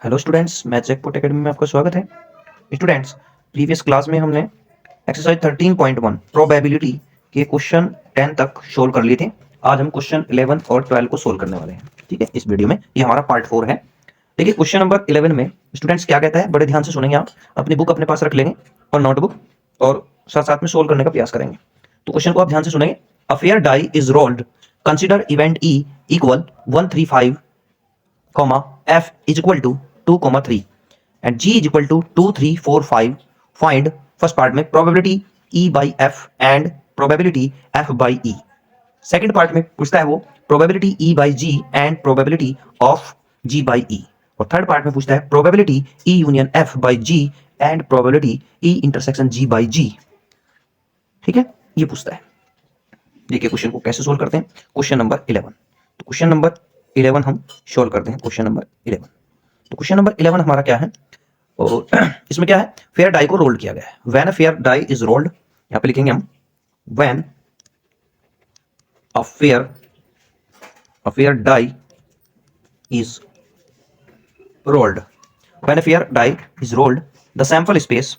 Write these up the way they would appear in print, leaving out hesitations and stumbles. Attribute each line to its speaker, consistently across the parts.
Speaker 1: Hello students, math jackpot academy में आपका स्वागत है। स्टूडेंट्स, प्रीवियस क्लास में हमने एक्सरसाइज 13.1 प्रोबेबिलिटी के क्वेश्चन 10 तक सोल्व कर लिए थे। आज हम क्वेश्चन 11 और 12 को सोल्व करने वाले हैं। ठीक है, इस वीडियो में ये हमारा पार्ट 4 है। देखिए क्वेश्चन नंबर 11 में स्टूडेंट्स क्या कहता है, बड़े ध्यान से सुनेंगे। आप अपनी बुक अपने पास रख लेंगे और नोटबुक, और साथ साथ में सोल्व करने का प्रयास करेंगे। तो क्वेश्चन को आप ध्यान से सुनेंगे। A fair die is rolled, consider event E equal 135, f is equal to 2, 3 and g is equal to 2, 3, 4, 5. Find first part में probability e by f and probability f by e. Second part में पूछता है वो probability e by g and probability of g by e. और third part में पूछता है probability e union f by g and probability e intersection g by g. ठीक है, ये पूछता है। देखिए क्वेश्चन को कैसे सोल्व करते हैं। क्वेश्चन नंबर 11, तो क्वेश्चन नंबर 11 हम सोल्व करते हैं। क्वेश्चन नंबर 11, तो क्वेश्चन नंबर 11 हमारा क्या है, और इसमें क्या है, फेयर डाई को रोल्ड किया गया है। When a fair die is rolled, यहां पे लिखेंगे हम when a fair die is rolled. When a fair die is rolled, the sample space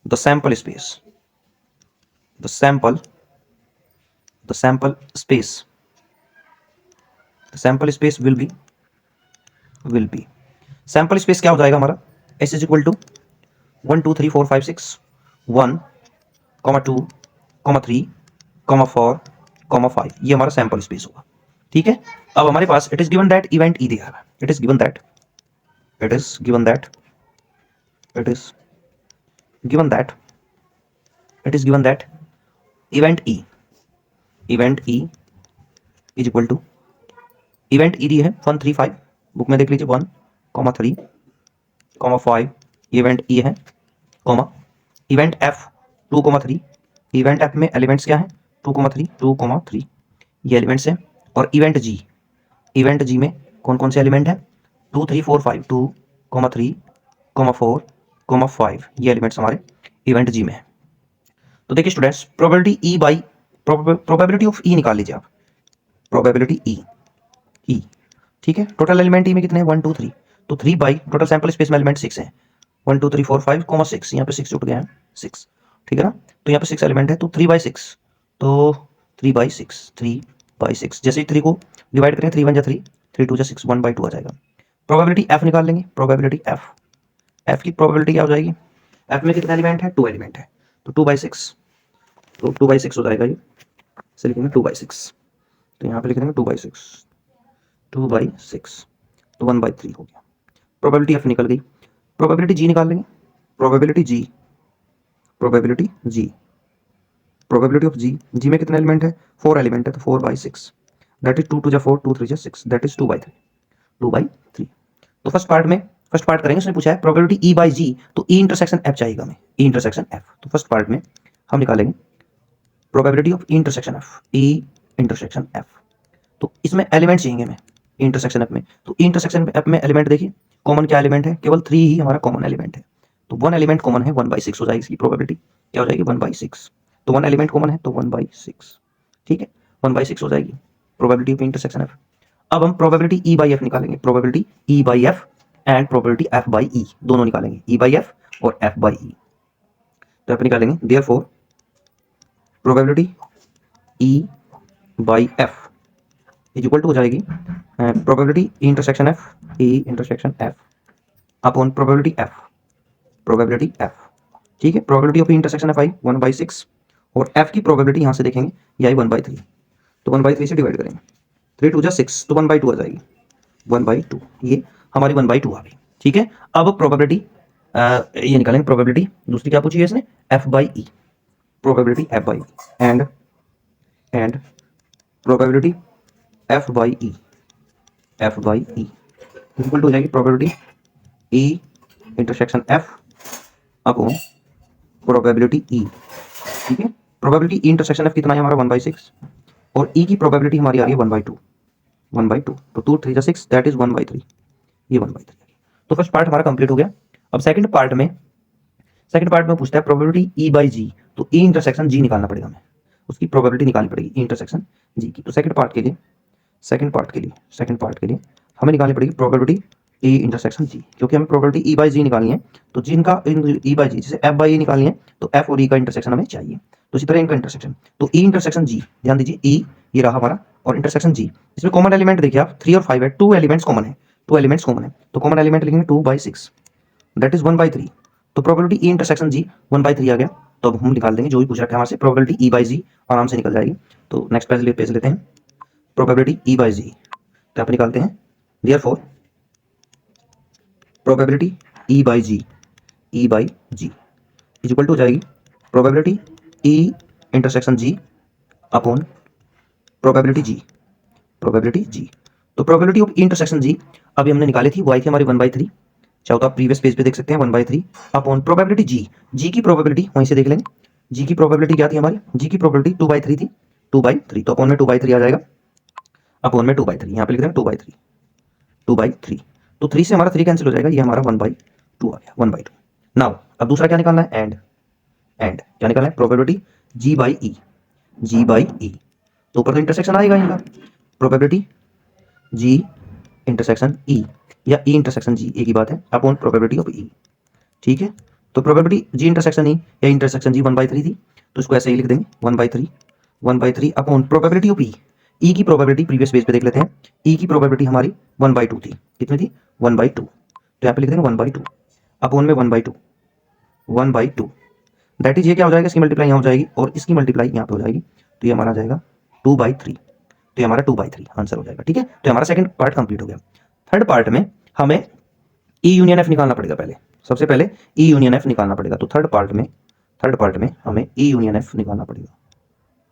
Speaker 1: the sample space the sample the sample space the sample space will be sample space क्या हो जाएगा हमारा, S is equal to 1, 2, 3, 4, 5, 6, 1, 2, 3, 4, 5, ये हमारा sample space होगा। ठीक है, अब हमारे पास it is given that event E दिया है। It is given that it is given that it is given that it is given that event E is equal to, event E दी है 1, 3, 5, बुक में देख लीजिए 1, 3, 5, इवेंट ई है, comma event F 2, 3, event F में elements क्या है 2, 3 ये एलिमेंट्स हैं। और इवेंट जी में कौन कौन से एलिमेंट है 2, 3, 4, 5, 2, 3, 4, 5 ये एलिमेंट्स हमारे इवेंट जी में है। तो देखिए स्टूडेंट्स, प्रोबेबिलिटी ऑफ ई निकाल लीजिए आप। प्रोबेबिलिटी ई, ठीक है, टोटल एलिमेंट ई में कितने हैं 1, 2, 3, तो 3 बाई टोटल सैंपल स्पेस में एलिमेंट 6 हैं, 1, 2, 3, 4, 5, 6, यहाँ पे 6 उठ गया है 6, ठीक है ना। तो यहाँ पे 6 एलिमेंट है, तो 3/6, तो 3/6 जैसे ही 3 को डिवाइड करें 3 1 जा 3, 3 2 जा 6, 1/2 आ जाएगा। प्रोबेबिलिटी एफ निकाल लेंगे। प्रोबेबिलिटी एफ की प्रोबेबिलिटी क्या हो जाएगी, एफ में कितने एलिमेंट है 2 एलिमेंट है, तो 2/6, तो 2/6 हो जाएगा ये, इसे लिखेंगे 2/6, तो यहाँ पे लिख देंगे 2/6, तो 1/3 हो गया। प्रोबेबिलिटी एफ निकल गई। प्रोबेबिलिटी जी निकाल लेंगे। प्रोबेबिलिटी ऑफ जी में कितने एलिमेंट है 4 एलिमेंट है, तो 4/6, दैट इज 2 2 जा 4, 2 3 जा 6, दैट इज 2/3। तो फर्स्ट पार्ट करेंगे। उसने पूछा है प्रोबेबिलिटी ई बाई जी, तो ई इंटरसेक्शन एफ चाहिए हमें, ई इंटरसेक्शन एफ। तो फर्स्ट पार्ट में हम निकालेंगे probability of E intersection F, तो इसमें एलिमेंट चाहिए हमें ई इंटरसेक्शन एफ में। तो ई इंटरसेक्शन एफ में एलिमेंट देखिए, कॉमन क्या एलिमेंट है, केवल 3 ही हमारा कॉमन एलिमेंट है, तो 1 एलिमेंट कॉमन है, 1/6 हो जाएगी इसकी प्रोबेबिलिटी, क्या हो जाएगी 1/6, तो 1 एलिमेंट कॉमन है तो 1/6, ठीक है, 1/6 हो जाएगी प्रोबेबिलिटी ऑफ इंटरसेक्शन एफ। अब हम प्रोबेबिलिटी ई बाई एफ निकालेंगे। Probability E by F and probability F by E, दोनों निकालेंगे, ई बाई एफ और एफ बाई ई। तो आप निकालेंगे therefore probability E by F is equal to हो जाएगी probability E intersection F upon probability F, ठीक है। Probability of intersection F I 1/6, और एफ की प्रोबेबिलिटी यहां से देखेंगे ये आई 1/3, तो 1/3 से डिवाइड करेंगे, 3 2 जा 6, तो 1/2 आ जाएगी, 1/2, ये हमारी 1/2 आ गई, ठीक है। अब प्रोबेबिलिटी ये निकालेंगे। प्रोबेबिलिटी दूसरी क्या पूछी है इसने, F by E, probability F by and probability F by E equal to हो जाएगी probability E intersection F upon probability E, ठीक है। प्रोबेबिलिटी ई इंटरसेक्शन एफ कितना है हमारा 1/6, और ई की प्रोबेबिलिटी हमारी आ रही है 1/2, तो 2 3 जा 6, दैट इज 1/3, ये 1/3। तो फर्स्ट पार्ट हमारा कंप्लीट हो गया। अब सेकंड पार्ट में पूछता है प्रोबेबिलिटी ई बाई जी, तो ई इंटरसेक्शन जी निकालना पड़ेगा हमें, उसकी प्रोबेबिलिटी निकालनी पड़ेगी ई इंटरसेक्शन जी की। तो सेकंड पार्ट के लिए हमें निकालनी पड़ेगी प्रोबेबिलिटी ई इंटरसेक्शन जी, क्योंकि हमें प्रोबेबिलिटी ई बाई जी निकालनी है, तो जिनका ई बाई जी, जैसे एफ बाई ई निकालनी है तो एफ और ई का इंटरसेक्शन हमें चाहिए, तो इसी तरह इनका इंटरसेक्शन, तो ई इंटरसेक्शन जी, ध्यान दीजिए ई ये रहा हमारा, और इंटरसेक्शन जी, इसमें कॉमन एलिमेंट देखिए आप 3 और 5 है, 2 एलिमेंट्स कॉमन है, 2 एलिमेंट्स कॉमन है, तो कॉमन एलिमेंट लिखेंगे 2/6, दैट इज 1/3, तो प्रोबेबिलिटी ई इंटरसेक्शन जी 1/3 आ गया, तो अब हम निकाल देंगे जो भी पूछ रखा है हमारे से, प्रोबेबिलिटी ई बाई जी आराम से निकल जाएगी, तो नेक्स्ट पेज लेते हैं, प्रोबेबिलिटी ई बाई जी, तो आप निकालते हैं, therefore probability E by G, E by G is equal to हो जाएगी probability E intersection G upon probability G, probability G, तो प्रोबेबिलिटी ऑफ इंटरसेक्शन जी अभी हमने निकाली थी, वो आई थी हमारी 1/3, चाहो तो आप प्रीवियस पेज पे देख सकते हैं 1/3 अपॉन प्रोबेबिलिटी जी, जी की प्रोबेबिलिटी वहीं से देख लेंगे, जी की प्रोबेबिलिटी क्या थी हमारी, जी की प्रोबेबिलिटी 2/3 थी, 2/3, तो अपॉन में 2/3 आ जाएगा, अपॉन में 2/3, यहाँ पे लिख देंगे 2/3, 2/3, तो 3 से हमारा 3 कैंसिल हो जाएगा, ये हमारा 1/2 आ गया, 1/2। नाउ अब दूसरा क्या निकालना है, एंड क्या निकालना है, probability G by E, G by E, तो ऊपर तो इंटरसेक्शन आएगा इनका, प्रोबेबिलिटी जी इंटरसेक्शन ई या ई इंटरसेक्शन जी एक ही बात है, अपॉन प्रोबेबिलिटी ऑफ ई, ठीक है, तो प्रोबेबिलिटी जी इंटरसेक्शन ई या इंटरसेक्शन जी 1/3 थी, तो इसको ऐसे ही लिख देंगे 1/3, 1/3 अपॉन प्रोबेबिलिटी ऑफ ई की प्रोबेबिलिटी प्रीवियस पेज पे देख लेते हैं, ई की प्रोबेबिलिटी हमारी 1/2 थी, कितनी थी 1/2, तो यहाँ पे लिख देंगे 1/2 अपॉन में 1/2, 1/2, दैट इज ये क्या हो जाएगा, इसकी मल्टीप्लाई यहाँ हो जाएगी और इसकी मल्टीप्लाई यहाँ पे हो जाएगी, तो ये हमारा आ जाएगा 2/3, तो ये हमारा 2/3 आंसर हो जाएगा, ठीक है, तो हमारा सेकंड पार्ट कंप्लीट हो गया। थर्ड पार्ट में हमें ई यूनियन एफ निकालना पड़ेगा, पहले सबसे पहले ई यूनियन एफ निकालना पड़ेगा, तो थर्ड पार्ट में हमें ई यूनियन एफ निकालना पड़ेगा,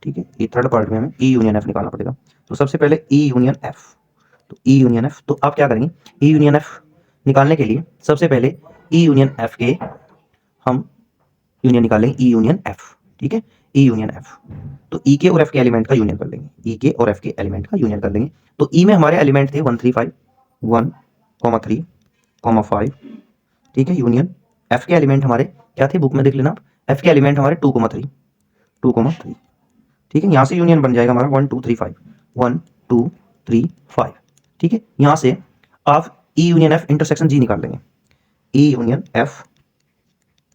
Speaker 1: ठीक है, ये थर्ड पार्ट में हमें ई यूनियन एफ निकालना पड़ेगा, तो सबसे पहले ई यूनियन एफ, तो ई यूनियन एफ, तो आप क्या करेंगे, ई यूनियन एफ निकालने के लिए सबसे पहले ई यूनियन एफ के हम यूनियन निकाल लेंगे, ई यूनियन एफ, ठीक है, ई यूनियन एफ, तो ई के और एफ के एलिमेंट का यूनियन कर लेंगे, ई के और एफ के एलिमेंट का यूनियन कर लेंगे, तो ई में हमारे एलिमेंट थे 1 3 5, 1 3 5, ठीक है, यूनियन एफ के एलिमेंट हमारे क्या थे, बुक में देख लेना आप, एफ के एलिमेंट हमारे 2 3, ठीक है, यहाँ से यूनियन बन जाएगा हमारा 1 2 3 5, 1 2 3 5, ठीक है, यहाँ से आप E union F intersection G निकाल लेंगे, E union F,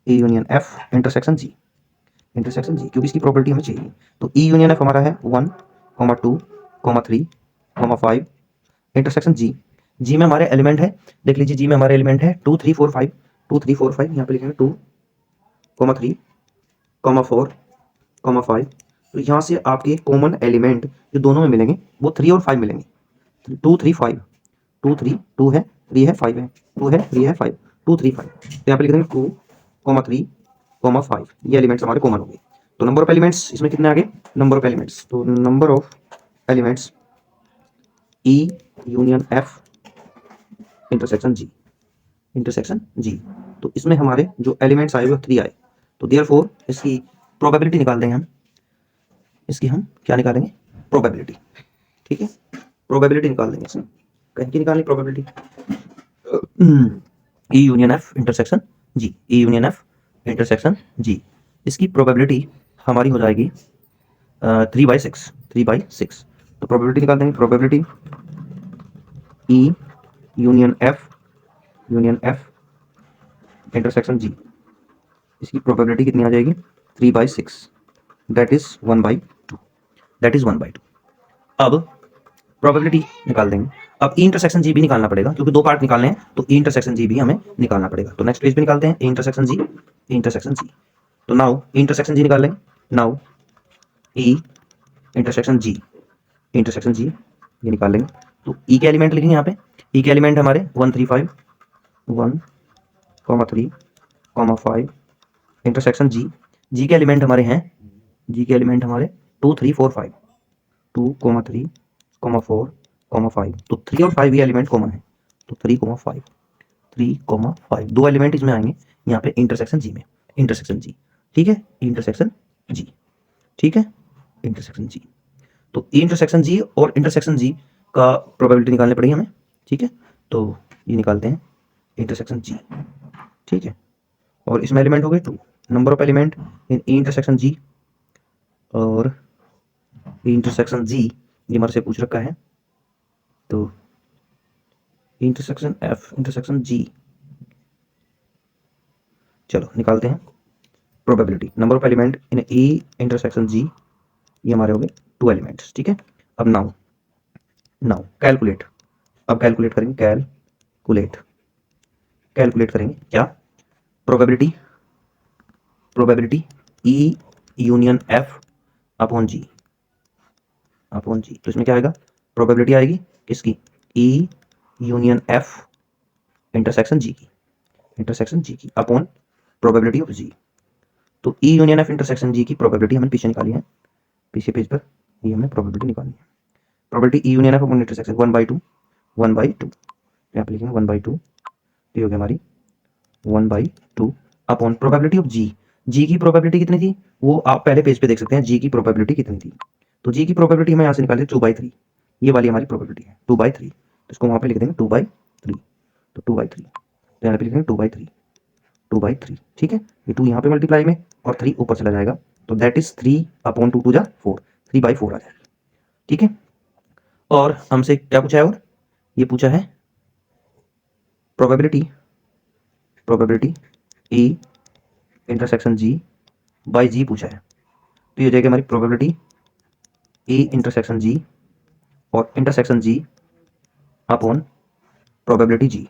Speaker 1: E union F intersection G, intersection G, क्योंकि इसकी प्रॉपर्टी हमें चाहिए, तो ई यूनियन एफ हमारा है 1 2 3 5, इंटरसेक्शन जी, जी में हमारे एलिमेंट है, देख लीजिए जी में हमारे एलिमेंट है 2 3 4 5, 2 3 4 5, यहाँ पे लिखेंगे 2 3 4 5, तो यहाँ से आपके कॉमन एलिमेंट जो दोनों में मिलेंगे वो 3 और 5 मिलेंगे, 2 3 5, 2 3 2 है, 3 है, 5 है, 2 है, 3 है, 5, 2 3 5, तो यहाँ पे लिख देंगे 2 3 5, ये एलिमेंट्स हमारे कॉमन हो गए, तो नंबर ऑफ एलिमेंट्स इसमें कितने आ गए, नंबर ऑफ एलिमेंट्स, तो number of elements E union F intersection G, intersection G, तो इसमें हमारे जो एलिमेंट्स आए वो 3 आए, तो देयरफॉर इसकी प्रोबेबिलिटी निकाल देंगे हम, इसकी हम क्या निकालेंगे, प्रोबेबिलिटी, ठीक है, प्रोबेबिलिटी निकाल देंगे इसमें, कहीं की निकालनी probability, E union F intersection G, E union F intersection G, इसकी प्रोबेबिलिटी हमारी हो जाएगी 3/6, 3/6, तो प्रोबेबिलिटी निकाल देंगे, probability E union F intersection G, इसकी प्रोबेबिलिटी कितनी आ जाएगी 3/6, दैट इज 1/2, दैट इज 1/2। अब प्रोबेबिलिटी निकाल देंगे, अब ई इंटरसेक्शन जी भी निकालना पड़ेगा, क्योंकि दो पार्ट निकालने हैं, तो ई इंटरसेक्शन जी भी हमें निकालना पड़ेगा, तो नेक्स्ट पेज पे निकालते हैं ई इंटरसेक्शन जी, ई इंटरसेक्शन जी, तो नाउ ई इंटरसेक्शन जी निकाल लेंगे, नाउ ई इंटरसेक्शन जी, इंटरसेक्शन जी ये निकाल लेंगे, तो ई के एलिमेंट लिखेंगे यहाँ पे, ई के एलिमेंट हमारे 1 3 5, 1 3 5, इंटरसेक्शन जी, जी के एलिमेंट हमारे हैं, जी के एलिमेंट हमारे 2 3 4 5, 2 3 4 5, तो 3 और 5 ये एलिमेंट कॉमन है, तो 3 5, 3 5 दो एलिमेंट इसमें आएंगे यहाँ पे इंटरसेक्शन जी में, इंटरसेक्शन जी, ठीक है, इंटरसेक्शन जी, ठीक है, इंटरसेक्शन जी, तो इंटरसेक्शन जी और इंटरसेक्शन जी का प्रोबेबिलिटी निकालनी पड़ेगी हमें, ठीक है, तो ये निकालते हैं इंटरसेक्शन जी, ठीक है, और इसमें एलिमेंट हो गए 2, number of element in intersection G, और इंटरसेक्शन जी ये हमारे से पूछ रखा है, तो इंटरसेक्शन एफ इंटरसेक्शन जी। चलो निकालते हैं probability, number of element in E intersection G, ये हमारे हो गए 2 एलिमेंट्स, ठीक है। अब नाउ नाउ कैलकुलेट, अब कैलकुलेट करेंगे, कैलकुलेट कैलकुलेट करेंगे क्या, probability probability E union F upon G, upon G. तो इसमें क्या आएगा, प्रोबेबिलिटी आएगी किसकी, E union F intersection G की, इंटरसेक्शन जी की अपॉन प्रोबेबिलिटी ऑफ जी। तो E union F intersection G की प्रोबेबिलिटी हमने पीछे निकाली है, पीछे पेज पर ये हमने प्रोबेबिलिटी निकालनी है। Probability E union F upon intersection 1/2 1/2, यहाँ पे लिखेंगे 1/2, ये हो गया हमारी 1/2 अपॉन प्रोबेबिलिटी ऑफ जी। जी की प्रोबेबिलिटी कितनी थी, वो आप पहले पेज पे देख सकते हैं, जी की प्रोबेबिलिटी कितनी थी। तो जी की प्रोबेबिलिटी हमें यहाँ से निकाली 2/3, ये वाली हमारी प्रोबेबिलिटी है 2/3, तो इसको वहाँ पे लिख देंगे 2/3, तो 2/3, तो यहाँ पे लिखेंगे 2/3, 2/3, ठीक है। ये 2 यहाँ पे मल्टीप्लाई में और 3 ऊपर चला जाएगा, तो दैट इज 3/2 2 जा 4, 3/4 आ जाएगा, ठीक है। और हमसे क्या पूछा है, और ये पूछा है probability probability E intersection G by G पूछा है, तो ये हो जाएगी हमारी प्रोबेबिलिटी ई इंटरसेक्शन जी और इंटरसेक्शन जी अपॉन प्रोबेबिलिटी जी,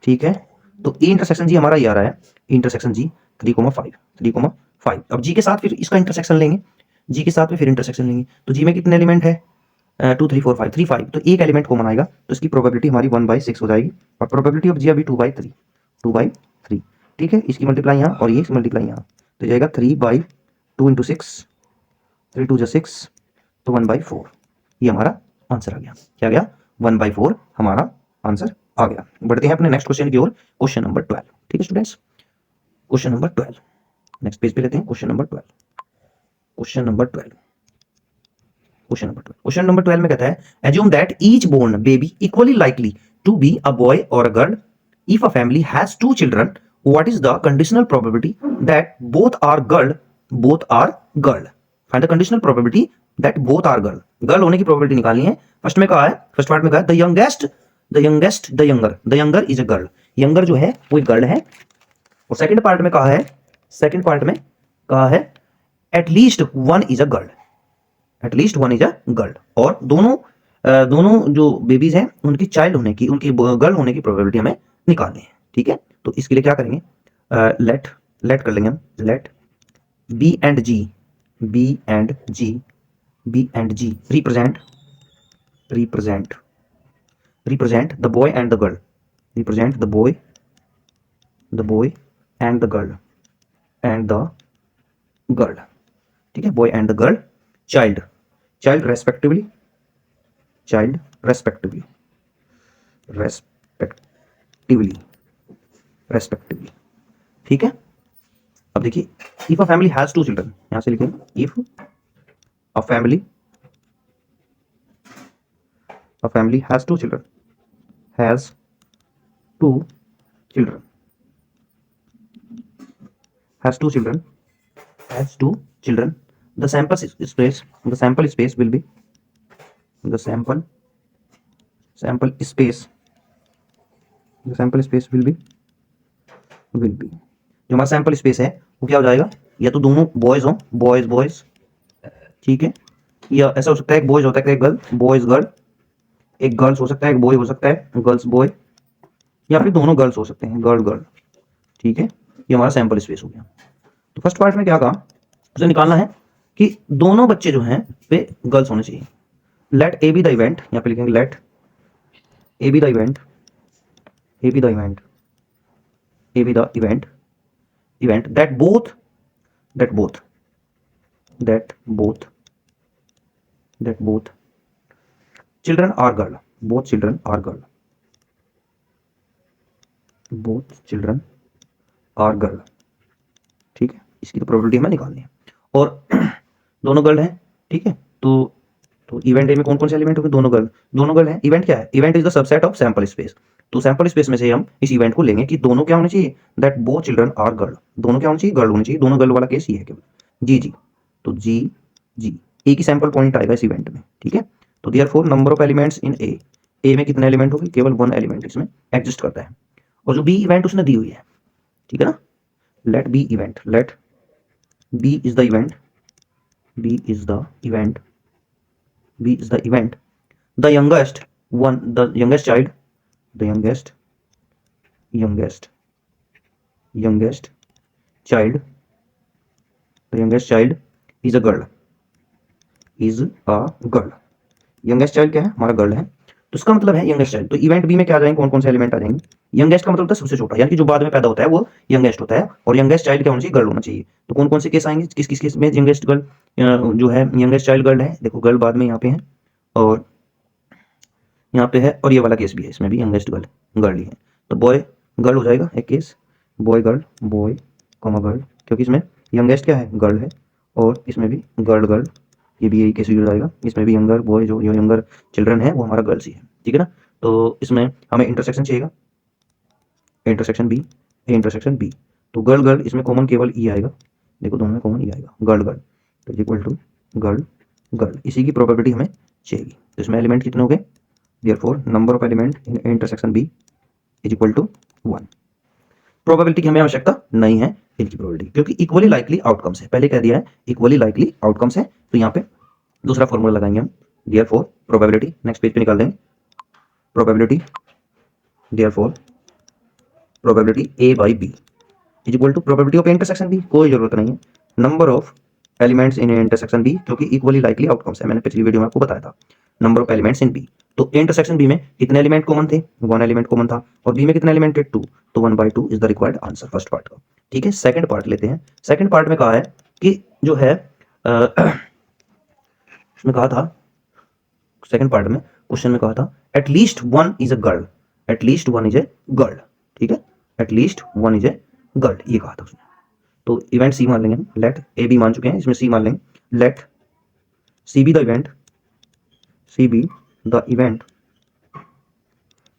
Speaker 1: ठीक है। तो ई इंटरसेक्शन जी हमारा ये आ रहा है, इंटरसेक्शन जी 3,5 3,5। अब जी के साथ फिर इसका इंटरसेक्शन लेंगे, जी के साथ में फिर इंटरसेक्शन लेंगे, तो जी में कितने एलिमेंट है, 2 3 4 5 3 5, तो एक एलिमेंट कॉमन आएगा, तो इसकी प्रोबेबिलिटी हमारी 1/6 हो जाएगी, और प्रोबेबिलिटी ऑफ जी अभी 2/3, 2/3, ठीक है। इसकी मल्टीप्लाई यहाँ और ये मल्टीप्लाई यहाँ, तो जाएगा 3/2 इंटू 6, 3 2 6, तो 1/4, ये हमारा आंसर आ गया। क्या गया, 1/4 हमारा आंसर आ गया। बढ़ते हैं अपने नेक्स्ट क्वेश्चन की ओर, क्वेश्चन नंबर 12, ठीक है students. Question number 12, next page पे लेते हैं, question number 12, question number 12, question number 12, question number 12 में कहता है, assume that each born baby equally likely to be a boy और a girl if a family has 2 children, what is the conditional probability that both are girl, both are girl. Find the conditional probability that both are girl, girl होने की probability निकालनी है। First में कहा है, first part में कहा है the youngest, the younger is a girl, younger जो है वो एक गर्ल है। और सेकंड पार्ट में कहा है, सेकंड पार्ट में कहा है at least one is a girl, at least one is a girl. और दोनों जो बेबीज हैं उनकी चाइल्ड होने की, उनकी गर्ल होने की प्रोबेबिलिटी हमें निकालनी है, ठीक है। तो इसके लिए क्या करेंगे, लेट लेट कर लेंगे हम, let B and G, B and G, B and G represent represent represent the boy and the girl, represent the boy and the girl, and the girl, ठीक है, boy and the girl child, child respectively, child respectively, respectively, respectively, ठीक है। अब देखिए, if a family has 2 children, यहां से लिखेंगे if a family has 2 children, has 2 children, has 2 children, has 2 children, the sample space, the sample space will be, the sample space, the sample space will be, जो हमारा sample space है वो क्या हो जाएगा, या तो दोनों बॉयज हो, बॉयज बॉयज, ठीक है, या ऐसा हो सकता है एक बॉयज होता है एक गर्ल, बॉयज गर्ल, एक गर्ल्स हो सकता है एक बॉय हो सकता है, गर्ल्स बॉय, या फिर दोनों गर्ल्स हो सकते हैं, गर्ल गर्ल, ठीक है। ये हमारा सैंपल स्पेस हो गया। तो फर्स्ट पार्ट में क्या कहा, उसे निकालना है कि दोनों बच्चे जो हैं वे गर्ल्स होने चाहिए। Let A be the event, यहाँ पे लिखेंगे let A be the event, A be the event, A be the event, event that both, that both, that both, that both children are girl, both children are girl, both children are girl, ठीक है। इसकी तो probability हमें निकालनी है, और दोनों girl हैं, ठीक है। तो इवेंट ए में कौन कौन से एलिमेंट होंगे, दोनों गर्ल हैं। इवेंट क्या है, event is the subset of sample space, तो सैंपल स्पेस में से हम इस इवेंट को लेंगे कि दोनों क्या होने चाहिए, that both children are girl, दोनों क्या होने चाहिए, गर्ल होनी चाहिए, दोनों गर्ल वाला केस ये है केवल, जी जी, तो जी जी एक ही सैंपल पॉइंट आएगा इस इवेंट में, ठीक है। तो therefore number of elements in A, A में कितने एलिमेंट होंगे, केवल 1 एलिमेंट इसमें एग्जिस्ट करता है, और जो बी इवेंट उसने दी हुई है, ठीक है ना, let B event, let B is the event, B is the event, B is the event, the youngest one, the youngest child, the youngest child, the youngest child is a girl, is a girl, youngest child क्या है, हमारा girl है, तो इसका मतलब है youngest child. तो event B में क्या आ जाएंगे, कौन कौन से एलिमेंट आ जाएंगे, यंगेस्ट का मतलब होता है सबसे छोटा, यानी कि जो बाद में पैदा होता है वो यंगेस्ट होता है, और यंगेस्ट चाइल्ड क्या होना चाहिए, गर्ल होना चाहिए। तो कौन कौन से केस आएंगे, किस किस केस में यंगेस्ट गर्ल जो है यंगेस्ट चाइल्ड गर्ल है, देखो गर्ल बाद में यहाँ पे है और यहाँ पे है, और ये वाला केस भी है, इसमें भी यंगेस्ट गर्ल गर्ल ही है, तो बॉय गर्ल हो जाएगा एक case, boy girl, boy comma girl, क्योंकि इसमें यंगेस्ट क्या है, गर्ल है, और इसमें भी गर्ल गर्ल, ये भी यही केस हो जाएगा, इसमें भी यंगर बॉय जो यंगर चिल्ड्रन है वो हमारा गर्ल्स ही है, ठीक है ना। तो इसमें हमें इंटरसेक्शन चाहिएगा, intersection B, A intersection B, तो गर्ल गर्ल इसमें कॉमन केवल ई आएगा, देखो दोनों में कॉमन ई आएगा, गर्ल गर्ल, तो इक्वल टू गर्ल गर्ल, इसी की प्रोबेबिलिटी हमें चाहिए। तो इसमें एलिमेंट कितने हो गए, therefore number of element in A intersection B is equal to 1। Probability की हमें आवश्यकता नहीं है इनकी प्रोबेबिलिटी, क्योंकि इक्वली लाइकली आउटकम्स है, पहले कह दिया है इक्वली लाइकली आउटकम्स है, तो यहाँ पे दूसरा फॉर्मूला लगाएंगे हम, देयरफॉर प्रोबेबिलिटी, नेक्स्ट पेज पे निकाल देंगे, probability therefore probability A by B is equal to probability of intersection B, कोई जरूरत नहीं है, number of elements in intersection B, क्योंकि इक्वली लाइकली आउटकम्स है, मैंने पिछली वीडियो में आपको बताया था, number of elements in B, तो इंटरसेक्शन बी में कितने एलिमेंट कॉमन थे, 1 एलिमेंट कॉमन था, और बी में कितने एलिमेंट थे, 2, तो 1/2 is the required answer first part का, ठीक है। सेकंड पार्ट लेते हैं, सेकंड पार्ट में कहा है कि जो है उसमें कहा था, सेकंड पार्ट में क्वेश्चन में कहा था at least one is a girl, at least one is a girl, ठीक है, at least one is a girl, ये कहा था उसने। तो इवेंट सी मान लेंगे हम, लेट ए बी मान चुके हैं, इसमें सी मान लेंगे, let C be the event, C be the event,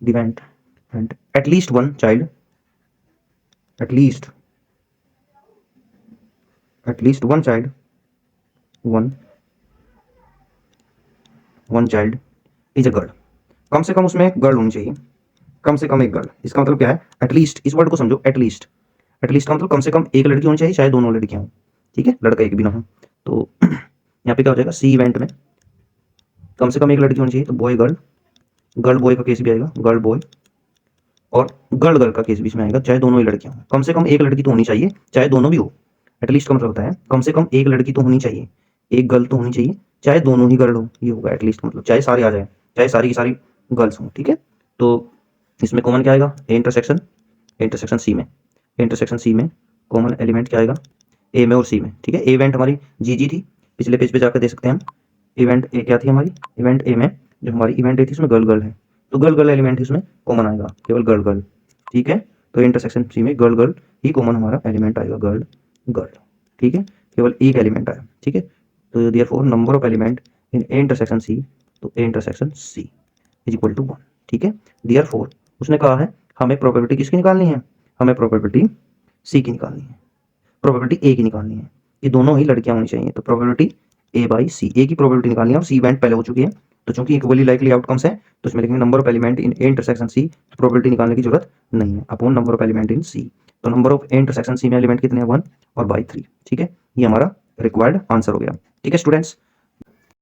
Speaker 1: event and at least one child, at least one child, one child is a girl, कम से कम उसमें एक गर्ल होनी चाहिए, कम से कम एक गर्ल, इसका मतलब क्या है, एटलीस्ट, इस वर्ड को समझो, एटलीस्ट, एटलीस्ट का मतलब कम से कम एक लड़की होनी चाहिए, चाहे दोनों लड़कियां हों, ठीक है, लड़का एक भी ना हो। तो यहाँ पे क्या हो जाएगा, सी इवेंट में कम से कम एक लड़की होनी चाहिए, तो बॉय गर्ल, गर्ल बॉय का केस भी आएगा, गर्ल बॉय, और गर्ल गर्ल का केस भी इसमें आएगा, चाहे दोनों ही लड़कियां हों, कम से कम एक लड़की तो होनी चाहिए, चाहे दोनों भी हो, एटलीस्ट का मतलब होता है कम से कम एक लड़की तो होनी चाहिए, एक गर्ल तो होनी चाहिए, चाहे दोनों ही गर्ल हो, ये होगा एटलीस्ट मतलब, चाहे सारी आ जाए, चाहे सारी की सारी गर्ल्स हों, ठीक है। तो इसमें कॉमन क्या आएगा, ए इंटरसेक्शन, इंटरसेक्शन सी में, इंटरसेक्शन सी में कॉमन एलिमेंट क्या आएगा, ए में और सी में, ठीक है। ए इवेंट हमारी जी थी, पिछले पेज पे जाकर देख सकते हैं हम, इवेंट ए क्या थी हमारी, इवेंट ए में जो हमारी इवेंट ए थी उसमें गर्ल गर्ल है, तो गर्ल गर्ल एलिमेंट इसमें कॉमन आएगा, केवल गर्ल गर्ल, ठीक है। तो इंटरसेक्शन सी में गर्ल गर्ल ही कॉमन हमारा एलिमेंट आएगा, गर्ल गर्ल, ठीक है, केवल एक एलिमेंट आया, ठीक है। तो therefore number of element in A intersection C, तो A intersection C is equal to 1, ठीक है। देयरफॉर उसने कहा है हमें प्रोबेबिलिटी किसकी निकालनी है, हमें प्रोबेबिलिटी सी की निकालनी है, प्रोबेबिलिटी ए की निकालनी है, ये दोनों ही लड़कियां होनी चाहिए, तो प्रोबेबिलिटी ए बाई सी, ए की प्रोबेबिलिटी निकालनी है, और सी इवेंट पहले हो चुकी है, तो चूंकि इक्वली लाइकली आउटकम्स है, तो इसमें लिखेंगे number of element in A intersection C, तो प्रोबेबिलिटी निकालने की जरूरत नहीं है, upon number of element in C, तो number of A intersection C में एलिमेंट कितने हैं, 1 और बाई 3, ठीक है, ये हमारा रिक्वायर्ड आंसर हो गया, ठीक है स्टूडेंट्स।